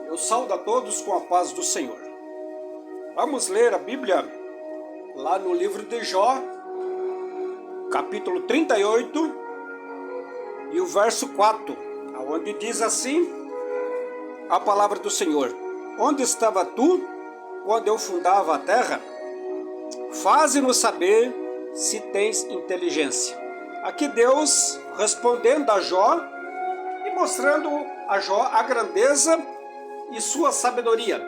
Eu saúdo a todos com a paz do Senhor. Vamos ler a Bíblia lá no livro de Jó, capítulo 38 e o verso 4, onde diz assim a palavra do Senhor: Onde estava tu quando eu fundava a terra? Faze-nos saber se tens inteligência. Aqui Deus respondendo a Jó e mostrando a Jó a grandeza e sua sabedoria.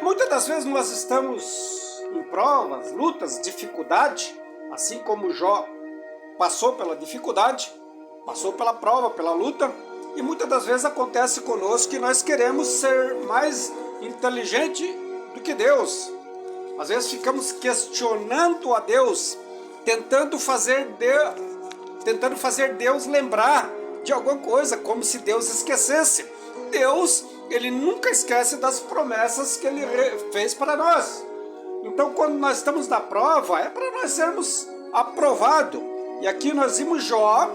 Muitas das vezes nós estamos em provas, lutas, dificuldade, assim como Jó passou pela dificuldade, passou pela prova, pela luta, e muitas das vezes acontece conosco que nós queremos ser mais inteligente do que Deus. Às vezes ficamos questionando a Deus, tentando fazer Deus lembrar de alguma coisa, como se Deus esquecesse. Deus, ele nunca esquece das promessas que ele fez para nós. Então, quando nós estamos na prova, é para nós sermos aprovados. E aqui nós vimos Jó,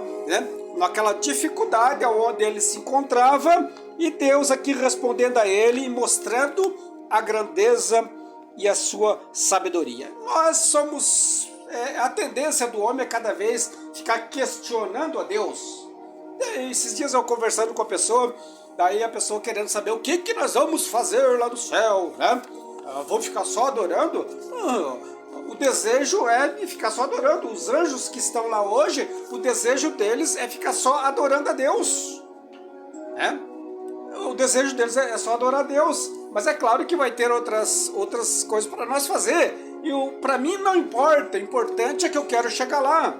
naquela dificuldade onde ele se encontrava, e Deus aqui respondendo a ele e mostrando a grandeza e a sua sabedoria. Nós somos... a tendência do homem é cada vez ficar questionando a Deus. E esses dias eu conversando com a pessoa, daí a pessoa querendo saber o que nós vamos fazer lá no céu, né? Vou ficar só adorando? O desejo é de ficar só adorando. Os anjos que estão lá hoje, o desejo deles é ficar só adorando a Deus, né? O desejo deles é só adorar a Deus. Mas é claro que vai ter outras coisas para nós fazer. E para mim não importa, o importante é que eu quero chegar lá.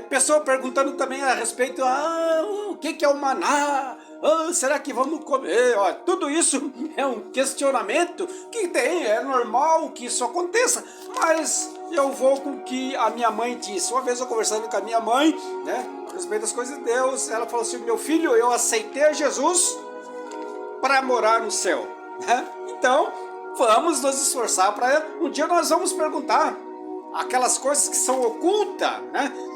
Pessoa perguntando também a respeito, o que é o maná? Será que vamos comer? Tudo isso é um questionamento que tem, é normal que isso aconteça, mas eu vou com o que a minha mãe disse. Uma vez eu conversando com a minha mãe, a respeito das coisas de Deus, ela falou assim: meu filho, eu aceitei a Jesus para morar no céu, então vamos nos esforçar para um dia nós vamos perguntar aquelas coisas que são ocultas,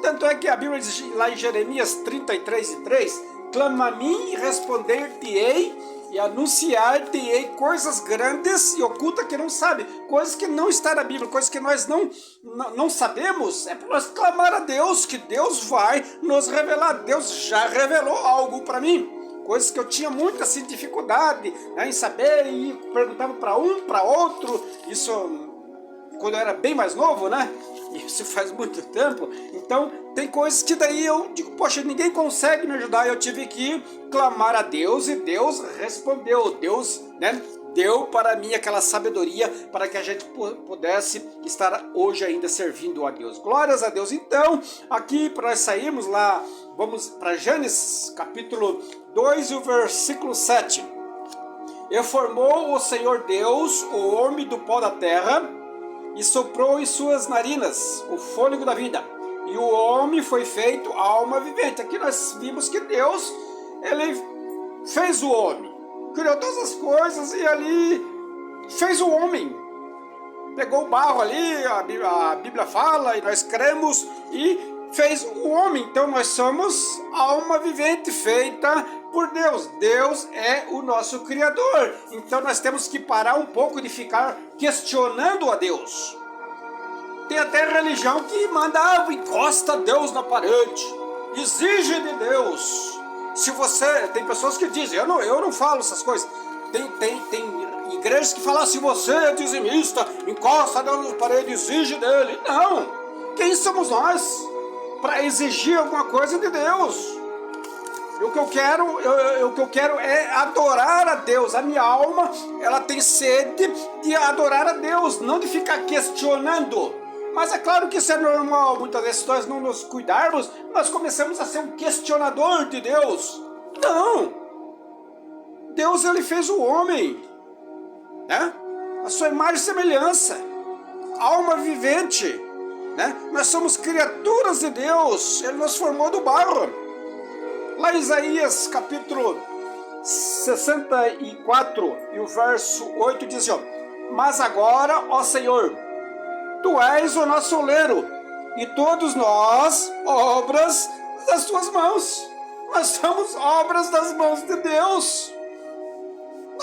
Tanto é que a Bíblia diz lá em Jeremias 33:3, clama a mim e responder-te-ei e anunciar-te-ei coisas grandes e ocultas que não sabe, coisas que não está na Bíblia, coisas que nós não sabemos. É para nós clamar a Deus, que Deus vai nos revelar. Deus já revelou algo para mim, coisas que eu tinha muita assim, dificuldade em saber, e perguntava para um, para outro. Isso quando eu era bem mais novo, Isso faz muito tempo. Então, tem coisas que daí eu digo, poxa, ninguém consegue me ajudar. Eu tive que clamar a Deus e Deus respondeu. Deus, deu para mim aquela sabedoria para que a gente pudesse estar hoje ainda servindo a Deus. Glórias a Deus. Então, aqui para nós sairmos lá, vamos para Gênesis, capítulo 2 e o versículo 7. E formou o Senhor Deus o homem do pó da terra, e soprou em suas narinas o fôlego da vida, e o homem foi feito alma vivente. Aqui nós vimos que Deus, ele fez o homem, criou todas as coisas e ali fez o homem. Pegou o barro ali, a Bíblia fala, e nós cremos, e fez o homem. Então nós somos alma vivente feita por Deus. Deus é o nosso Criador. Então nós temos que parar um pouco de ficar questionando a Deus. Tem até religião que manda, encosta Deus na parede, exige de Deus. Se você, tem pessoas que dizem, eu não falo essas coisas. Tem igrejas que falam, se você é dizimista, encosta Deus na parede, exige dele. Não! Quem somos nós para exigir alguma coisa de Deus? O que eu quero é adorar a Deus. A minha alma, ela tem sede de adorar a Deus, não de ficar questionando. Mas é claro que isso é normal. Muitas vezes, se nós não nos cuidarmos, nós começamos a ser um questionador de Deus. Não! Deus, ele fez o homem, a sua imagem e semelhança, alma vivente, Nós somos criaturas de Deus. Ele nos formou do barro. Lá em Isaías capítulo 64 e o verso 8 diz assim: mas agora, ó Senhor, Tu és o nosso oleiro, e todos nós, obras das Tuas mãos. Nós somos obras das mãos de Deus.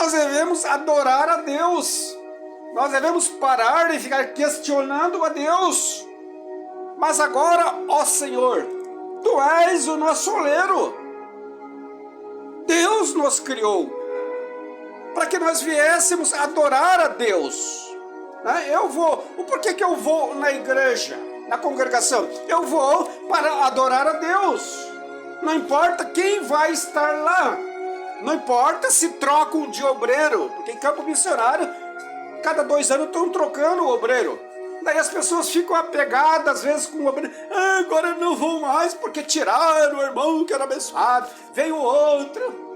Nós devemos adorar a Deus. Nós devemos parar de ficar questionando a Deus. Mas agora, ó Senhor, Tu és o nosso oleiro. Deus nos criou para que nós viéssemos adorar a Deus. Por que eu vou na igreja, na congregação? Eu vou para adorar a Deus. Não importa quem vai estar lá. Não importa se trocam de obreiro, porque em campo missionário, cada 2 anos estão trocando o obreiro. Daí as pessoas ficam apegadas, às vezes, com o obreiro. Agora não vou mais, porque tiraram o irmão que era abençoado. Veio outro.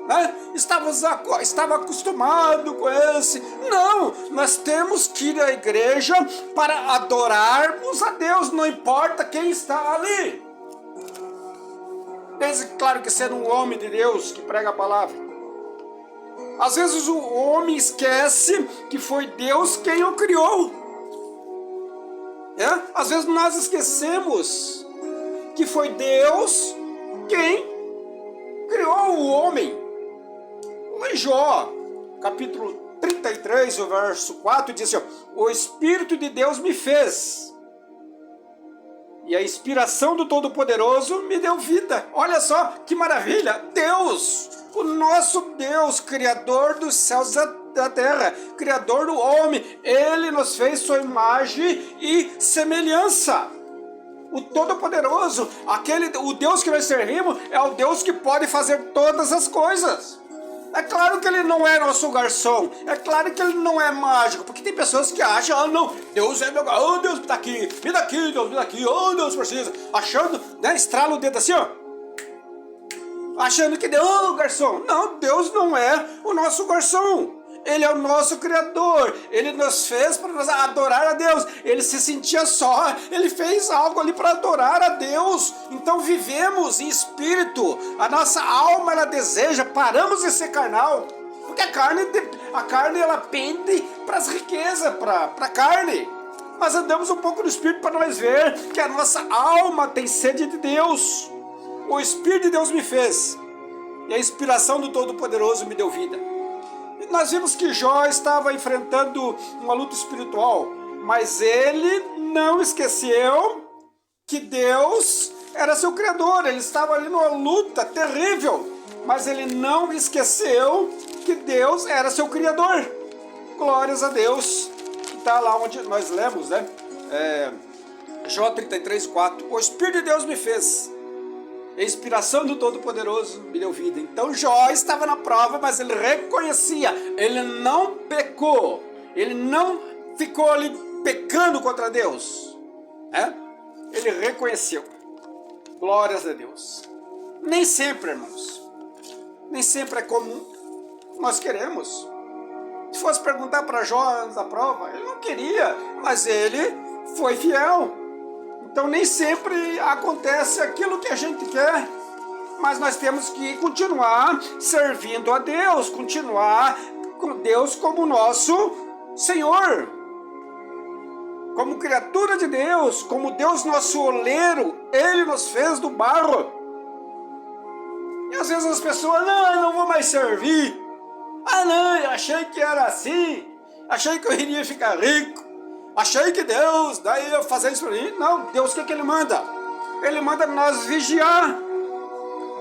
Estava acostumado com esse. Não, nós temos que ir à igreja para adorarmos a Deus, não importa quem está ali. Desde, claro, que sendo um homem de Deus que prega a palavra. Às vezes o homem esquece que foi Deus quem o criou. Às vezes nós esquecemos que foi Deus quem criou o homem. Em Jó, capítulo 33, o verso 4, diz assim: o Espírito de Deus me fez, e a inspiração do Todo-Poderoso me deu vida. Olha só que maravilha! Deus, o nosso Deus, Criador dos céus e da terra, Criador do homem, Ele nos fez sua imagem e semelhança. O Todo-Poderoso, o Deus que nós servimos, é o Deus que pode fazer todas as coisas. É claro que Ele não é nosso garçom, é claro que Ele não é mágico, porque tem pessoas que acham, não, Deus é meu garçom, Deus está aqui, me dá aqui, Deus me dá aqui, Deus precisa, achando, estrala o dedo assim, achando que Deus, garçom. Não, Deus não é o nosso garçom. Ele é o nosso Criador. Ele nos fez para nós adorar a Deus. Ele se sentia só. Ele fez algo ali para adorar a Deus. Então vivemos em espírito. A nossa alma, ela deseja. Paramos de ser carnal. Porque a carne ela pende para as riquezas, para a carne. Mas andamos um pouco no espírito para nós ver que a nossa alma tem sede de Deus. O Espírito de Deus me fez. E a inspiração do Todo-Poderoso me deu vida. Nós vimos que Jó estava enfrentando uma luta espiritual, mas ele não esqueceu que Deus era seu Criador. Ele estava ali numa luta terrível, mas ele não esqueceu que Deus era seu Criador. Glórias a Deus. Está lá onde nós lemos, Jó 33, 4. O Espírito de Deus me fez. A inspiração do Todo-Poderoso me deu vida. Então Jó estava na prova, mas ele reconhecia. Ele não pecou. Ele não ficou ali pecando contra Deus. Ele reconheceu. Glórias a Deus. Nem sempre, irmãos. Nem sempre é comum. Nós queremos. Se fosse perguntar para Jó antes da prova, ele não queria, mas ele foi fiel. Então nem sempre acontece aquilo que a gente quer, mas nós temos que continuar servindo a Deus, continuar com Deus como nosso Senhor, como criatura de Deus, como Deus nosso oleiro. Ele nos fez do barro. E às vezes as pessoas, não, eu não vou mais servir. Não, eu achei que era assim, achei que eu iria ficar rico. Achei que Deus daí ia fazer isso para mim. Não, Deus o que Ele manda? Ele manda nós vigiar.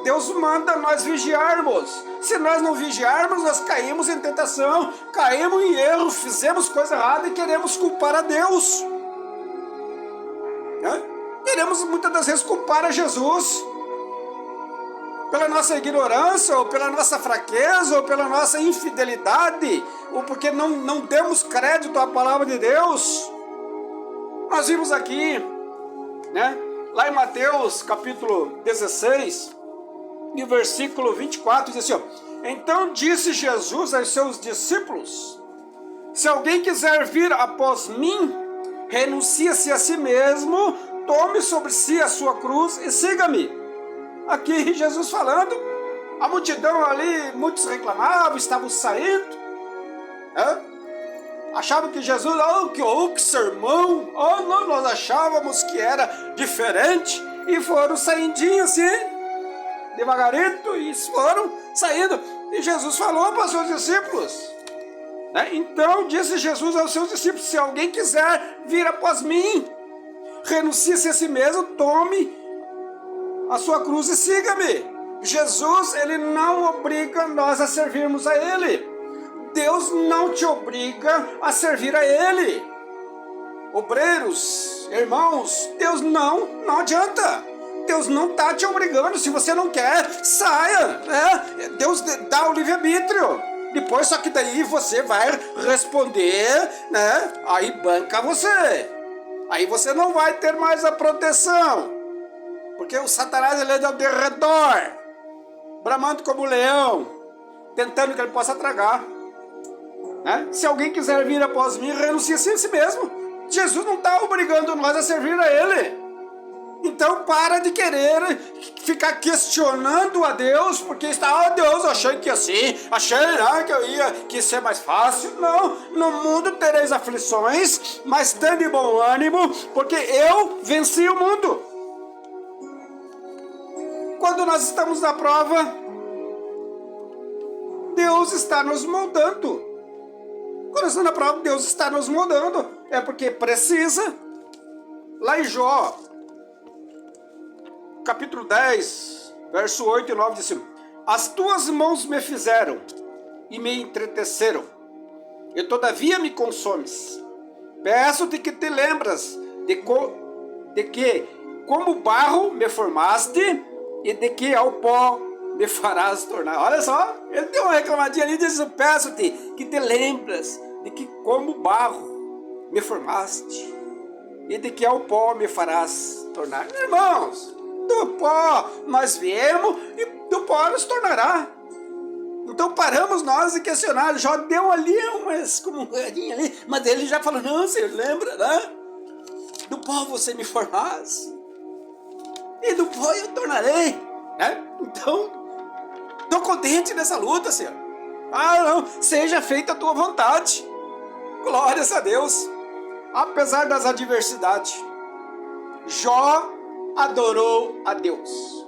Deus manda nós vigiarmos. Se nós não vigiarmos, nós caímos em tentação, caímos em erro, fizemos coisa errada e queremos culpar a Deus. Queremos muitas das vezes culpar a Jesus pela nossa ignorância, ou pela nossa fraqueza, ou pela nossa infidelidade, ou porque não demos crédito à palavra de Deus. Nós vimos aqui, lá em Mateus capítulo 16, no versículo 24, diz assim, então disse Jesus aos seus discípulos, se alguém quiser vir após mim, renuncie-se a si mesmo, tome sobre si a sua cruz e siga-me. Aqui Jesus falando, a multidão ali, muitos reclamavam, estavam saindo, achavam que Jesus, que sermão, não, nós achávamos que era diferente, e foram saindinho assim, devagarito, e foram saindo, e Jesus falou para os seus discípulos, Né? Então disse Jesus aos seus discípulos: se alguém quiser vir após mim, renuncie-se a si mesmo, tome a sua cruz e siga-me. Jesus, ele não obriga nós a servirmos a ele. Deus não te obriga a servir a ele. Obreiros, irmãos, Deus não adianta. Deus não está te obrigando. Se você não quer, saia. Né? Deus dá o livre-arbítrio. Depois, só que daí você vai responder, né? Aí banca você. Aí você não vai ter mais a proteção. Porque o Satanás, ele é ao derredor, bramando como leão, tentando que ele possa tragar. Né? Se alguém quiser vir após mim, renuncie a si mesmo. Jesus não está obrigando nós a servir a ele. Então para de querer ficar questionando a Deus, porque está, Deus, achei que assim, achei que ia ser mais fácil. Não, no mundo tereis aflições, mas tende bom ânimo, porque eu venci o mundo. Quando nós estamos na prova, Deus está nos moldando. Quando estamos na prova, Deus está nos moldando. É porque precisa. Lá em Jó, capítulo 10, verso 8 e 9, diz assim: as tuas mãos me fizeram e me entreteceram, e todavia me consomes. Peço-te que te lembras de que como barro me formaste, e de que ao pó me farás tornar. Olha só, ele deu uma reclamadinha ali e disse: peço-te que te lembras de que como barro me formaste, e de que ao pó me farás tornar. Irmãos, do pó nós viemos e do pó nos tornará. Então paramos nós e questionar. Jó deu ali umas comungadinhas ali, mas ele já falou: não, Senhor, lembra, né? Do pó você me formaste, e do pó eu tornarei, né? Então, estou contente nessa luta, Senhor. Não, seja feita a tua vontade. Glórias a Deus. Apesar das adversidades, Jó adorou a Deus.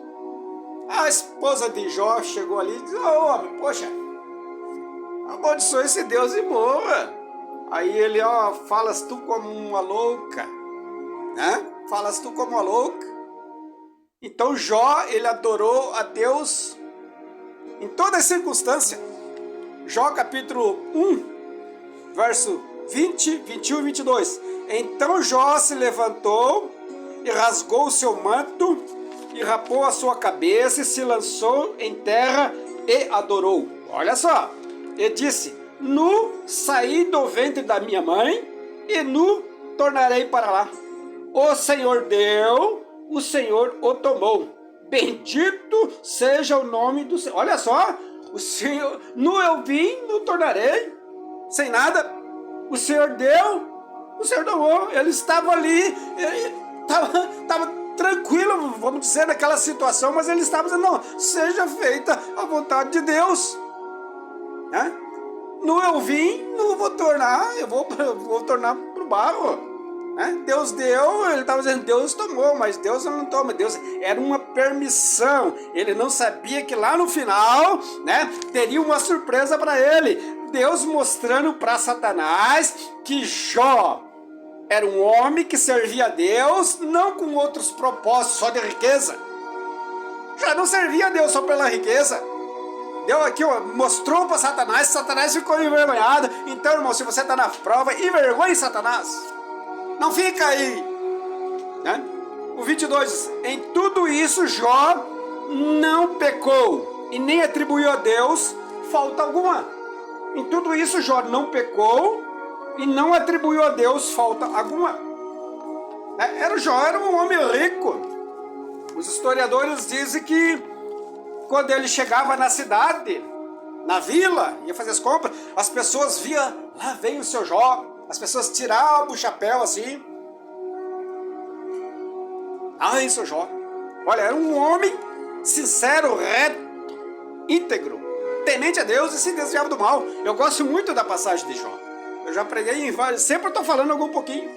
A esposa de Jó chegou ali e disse: homem, poxa, amaldiçoe esse Deus e morra. Aí ele, falas tu como uma louca, né? Falas tu como uma louca. Então Jó, ele adorou a Deus em toda circunstância. Jó capítulo 1, verso 20, 21 e 22. Então Jó se levantou e rasgou o seu manto, e rapou a sua cabeça, e se lançou em terra e adorou. Olha só, ele disse: nu saí do ventre da minha mãe, e nu tornarei para lá. O Senhor deu, o Senhor o tomou. Bendito seja o nome do Senhor. Olha só, o Senhor, nu eu vim, nu tornarei, sem nada. O Senhor deu, o Senhor tomou. Ele estava ali, ele estava tranquilo, vamos dizer, naquela situação, mas ele estava dizendo: não, seja feita a vontade de Deus. Né? Nu eu vim, nu vou tornar, eu vou tornar para o barro. Deus deu, ele estava dizendo, Deus tomou, mas Deus não toma. Deus era uma permissão. Ele não sabia que lá no final, né, teria uma surpresa para ele. Deus mostrando para Satanás que Jó era um homem que servia a Deus, não com outros propósitos, só de riqueza. Já não servia a Deus só pela riqueza. Deu aqui, mostrou para Satanás, Satanás ficou envergonhado. Então, irmão, se você está na prova, envergonhe Satanás. Não fica aí, né? O 22 diz: em tudo isso Jó não pecou e nem atribuiu a Deus falta alguma. Em tudo isso Jó não pecou e não atribuiu a Deus falta alguma. Jó era um homem rico. Os historiadores dizem que quando ele chegava na cidade, na vila, ia fazer as compras, as pessoas viam: lá vem o seu Jó. As pessoas tiravam o chapéu assim. Ai, seu Jó. Olha, era um homem sincero, reto, íntegro, temente a Deus e se desviava do mal. Eu gosto muito da passagem de Jó. Eu já preguei em vários, sempre estou falando algum pouquinho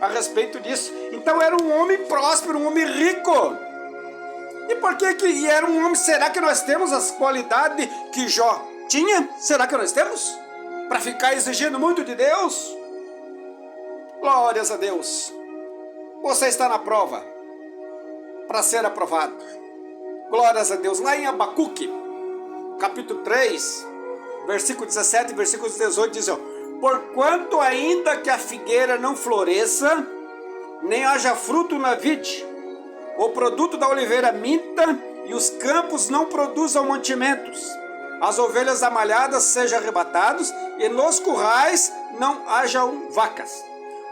a respeito disso. Então era um homem próspero, um homem rico. E por que era um homem? Será que nós temos as qualidades que Jó tinha? Será que nós temos? para ficar exigindo muito de Deus? Glórias a Deus. Você está na prova para ser aprovado. Glórias a Deus. Lá em Abacuque, capítulo 3, versículo 17 e versículo 18, diz: porquanto ainda que a figueira não floresça, nem haja fruto na vide, o produto da oliveira minta, e os campos não produzam mantimentos, as ovelhas amalhadas sejam arrebatadas, e nos currais não hajam vacas.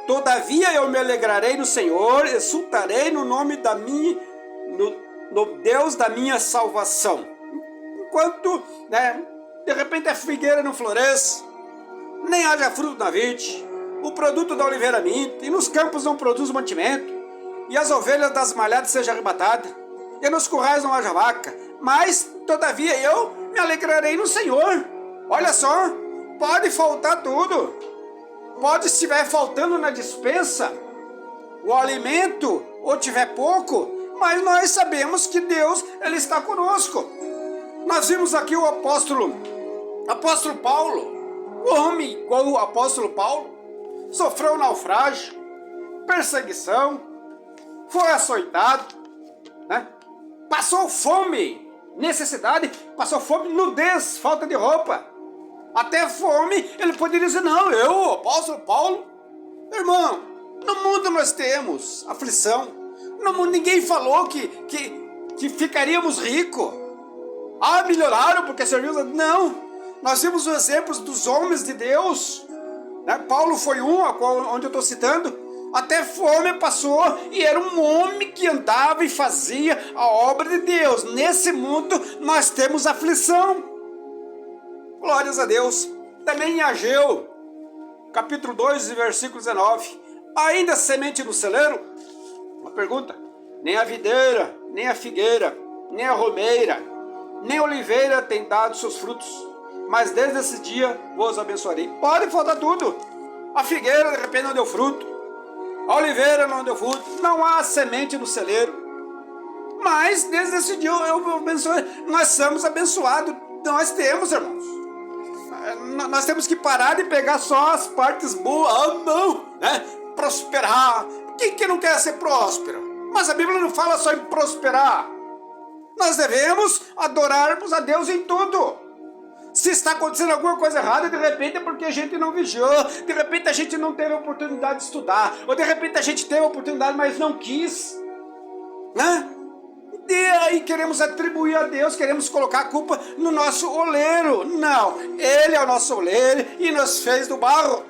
Todavia eu me alegrarei no Senhor, exultarei no nome da minha, no Deus da minha salvação. Enquanto, de repente a figueira não floresce, nem haja fruto na vide, o produto da oliveira minta, e nos campos não produz mantimento, e as ovelhas das malhadas sejam arrebatadas, e nos currais não haja vaca, mas todavia eu me alegrarei no Senhor. Olha só, pode faltar tudo, pode estiver faltando na despensa o alimento, ou tiver pouco, mas nós sabemos que Deus, Ele está conosco. Nós vimos aqui o apóstolo Paulo, o homem igual o apóstolo Paulo, sofreu naufrágio, perseguição, foi açoitado, passou fome, necessidade, passou fome, nudez, falta de roupa, até fome. Ele poderia dizer: não, eu, o apóstolo Paulo, irmão, no mundo nós temos aflição, no mundo ninguém falou que ficaríamos ricos, melhoraram porque servimos. Não, nós vimos os exemplos dos homens de Deus, Paulo foi onde eu estou citando, até fome passou, e era um homem que andava e fazia a obra de Deus. Nesse mundo nós temos aflição. Glórias a Deus. Também em Ageu, capítulo 2, versículo 19. Ainda semente no celeiro? Uma pergunta. Nem a videira, nem a figueira, nem a romeira, nem a oliveira tem dado seus frutos, mas desde esse dia vos abençoarei. Pode faltar tudo. A figueira de repente não deu fruto, a oliveira não deu fruto, não há semente no celeiro, mas desde esse dia eu abençoei. Nós somos abençoados. Nós temos, irmãos, nós temos que parar de pegar só as partes boas. Não, prosperar. Quem que não quer ser próspero? Mas a Bíblia não fala só em prosperar. Nós devemos adorarmos a Deus em tudo. Se está acontecendo alguma coisa errada, de repente é porque a gente não vigiou, de repente a gente não teve a oportunidade de estudar, ou de repente a gente teve a oportunidade, mas não quis, E aí queremos atribuir a Deus, queremos colocar a culpa no nosso oleiro. Não, Ele é o nosso oleiro e nos fez do barro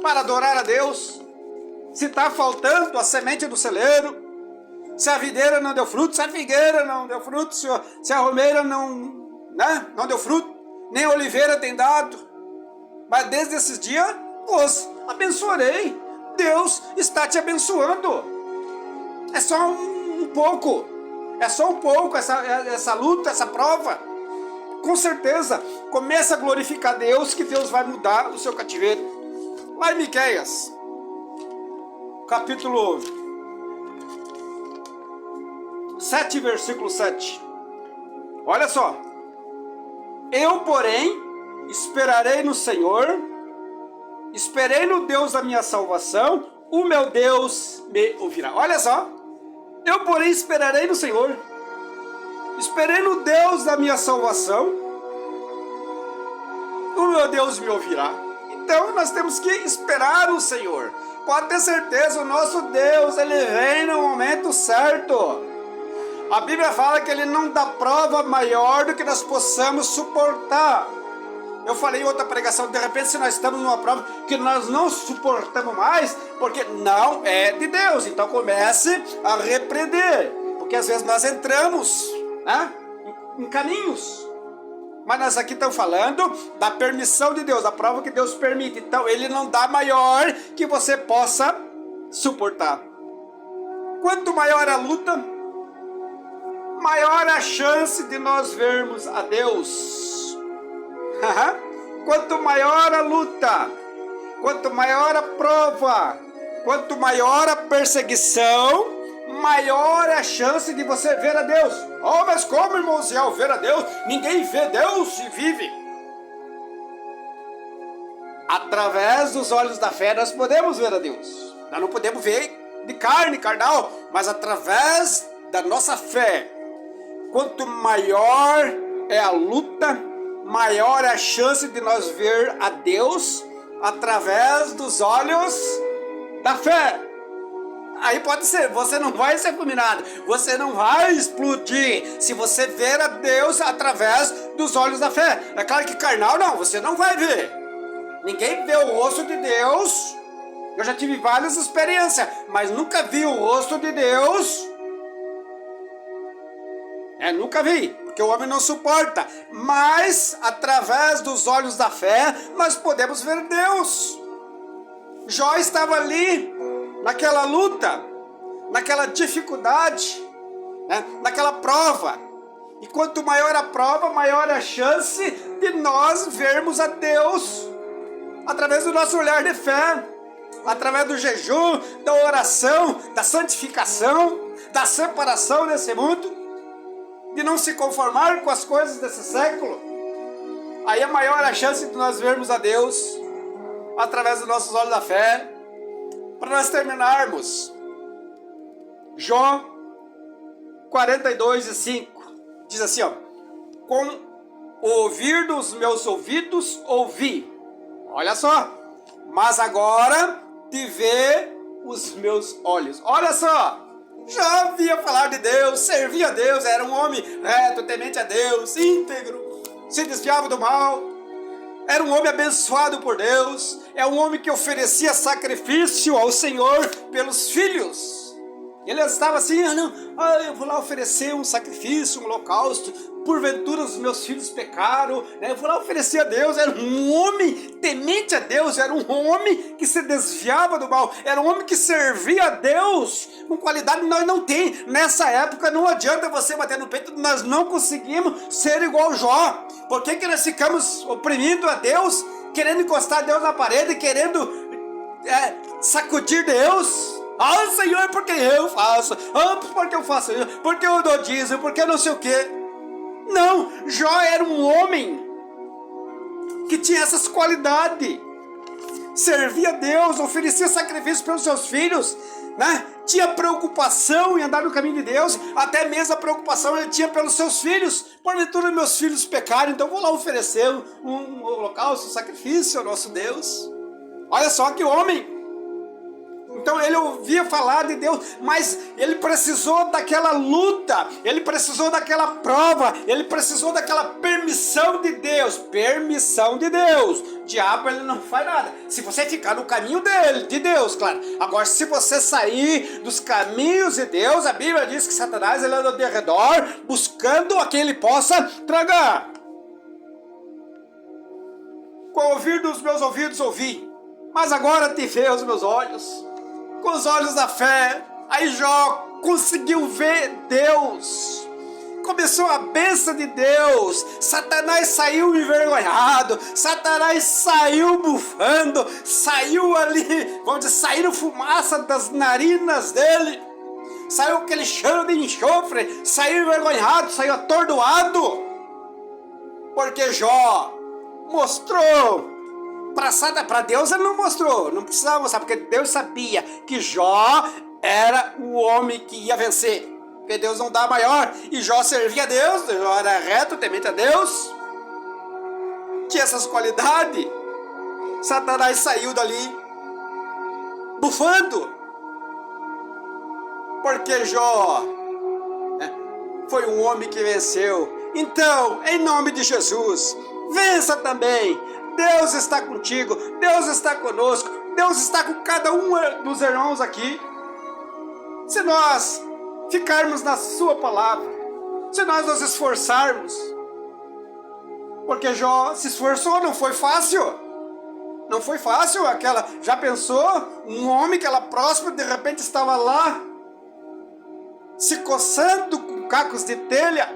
para adorar a Deus. Se está faltando a semente do celeiro, se a videira não deu fruto, se a figueira não deu fruto, se a romeira não deu fruto, nem a oliveira tem dado, mas desde esses dias os abençoarei. Deus está te abençoando. É só um pouco, essa luta, essa prova. Com certeza, começa a glorificar Deus, que Deus vai mudar o seu cativeiro. Lá em Miqueias, capítulo 7, versículo 7. Olha só. Eu, porém, esperarei no Senhor, esperei no Deus da minha salvação, o meu Deus me ouvirá. Olha só. Eu, porém, esperarei no Senhor, esperei no Deus da minha salvação, o meu Deus me ouvirá. Então, nós temos que esperar no Senhor. Pode ter certeza, o nosso Deus, Ele vem no momento certo. A Bíblia fala que Ele não dá prova maior do que nós possamos suportar. Eu falei em outra pregação, de repente, se nós estamos numa prova que nós não suportamos mais, porque não é de Deus, então comece a repreender, porque às vezes nós entramos em caminhos, mas nós aqui estamos falando da permissão de Deus, da prova que Deus permite. Então Ele não dá maior que você possa suportar. Quanto maior a luta, maior a chance de nós vermos a Deus. Quanto maior a luta, quanto maior a prova, quanto maior a perseguição, maior é a chance de você ver a Deus. Oh, mas como, irmão Ziel, ver a Deus? Ninguém vê Deus e vive. Através dos olhos da fé nós podemos ver a Deus. Nós não podemos ver de carne, carnal, mas através da nossa fé. Quanto maior é a luta, maior é a chance de nós ver a Deus através dos olhos da fé. Aí pode ser, você não vai ser fulminado, você não vai explodir se você ver a Deus através dos olhos da fé. É claro que carnal não, você não vai ver. Ninguém vê o rosto de Deus. Eu já tive várias experiências, mas nunca vi o rosto de Deus. Nunca vi, porque o homem não suporta. Mas através dos olhos da fé, nós podemos ver Deus. Jó estava ali, naquela luta, naquela dificuldade, naquela prova. E quanto maior a prova, maior a chance de nós vermos a Deus através do nosso olhar de fé, através do jejum, da oração, da santificação, da separação desse mundo, de não se conformar com as coisas desse século. Aí é maior a chance de nós vermos a Deus através dos nossos olhos da fé. Para nós terminarmos, Jó 42:5 diz assim, ó: com o ouvir dos meus ouvidos ouvi, olha só, mas agora te vê os meus olhos. Olha só, já havia falar de Deus, servia a Deus, era um homem reto, temente a Deus, íntegro, se desviava do mal. Era um homem abençoado por Deus. É um homem que oferecia sacrifício ao Senhor pelos filhos. Ele estava assim, eu vou lá oferecer um sacrifício, um holocausto. Porventura os meus filhos pecaram, eu vou lá oferecer a Deus. Era um homem temente a Deus, era um homem que se desviava do mal, era um homem que servia a Deus com qualidade que nós não tem. Nessa época não adianta você bater no peito, nós não conseguimos ser igual Jó. Por que nós ficamos oprimindo a Deus, querendo encostar Deus na parede, querendo sacudir Deus? Senhor, porque eu faço? Porque eu faço isso? Porque eu dou dízimo? Porque não sei o quê? Não, Jó era um homem que tinha essas qualidades. Servia a Deus, oferecia sacrifício pelos seus filhos, tinha preocupação em andar no caminho de Deus. Até mesmo a preocupação ele tinha pelos seus filhos. Porventura meus filhos pecaram, então vou lá oferecer um holocausto, um sacrifício ao nosso Deus. Olha só que homem. Então ele ouvia falar de Deus, mas ele precisou daquela luta, ele precisou daquela prova, ele precisou daquela permissão de Deus. Permissão de Deus. O diabo ele não faz nada se você ficar no caminho de Deus, claro. Agora, se você sair dos caminhos de Deus, a Bíblia diz que Satanás ele anda de redor buscando a quem ele possa tragar. Com o ouvir dos meus ouvidos ouvi, mas agora te vê os meus olhos. Com os olhos da fé, aí Jó conseguiu ver Deus. Começou a bênção de Deus. Satanás saiu envergonhado, Satanás saiu bufando, saiu ali, vamos dizer, saíram fumaça das narinas dele, saiu aquele cheiro de enxofre, saiu envergonhado, saiu atordoado, porque Jó mostrou. Para Deus ele não mostrou, não precisava mostrar, porque Deus sabia que Jó era o homem que ia vencer, porque Deus não dá maior, e Jó servia a Deus, Jó era reto, temente a Deus, tinha essas qualidades. Satanás saiu dali bufando, porque Jó foi um homem que venceu. Então, em nome de Jesus, vença também. Deus está contigo, Deus está conosco, Deus está com cada um dos irmãos aqui. Se nós ficarmos na sua palavra, se nós nos esforçarmos, porque Jó se esforçou, não foi fácil. Não foi fácil, já pensou? Um homem que era próspero, de repente estava lá, se coçando com cacos de telha,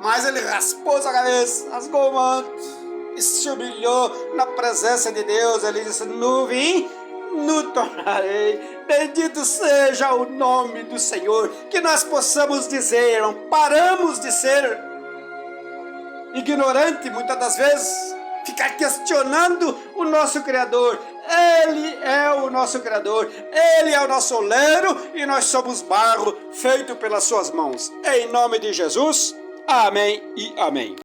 mas ele raspou a cabeça, rasgou o manto, e se humilhou na presença de Deus. Ele disse: no vim, no tornarei. Bendito seja o nome do Senhor. Que nós possamos dizer, irmão, paramos de ser ignorante muitas das vezes, ficar questionando o nosso Criador. Ele é o nosso Criador, Ele é o nosso oleiro e nós somos barro feito pelas suas mãos. Em nome de Jesus, amém e amém.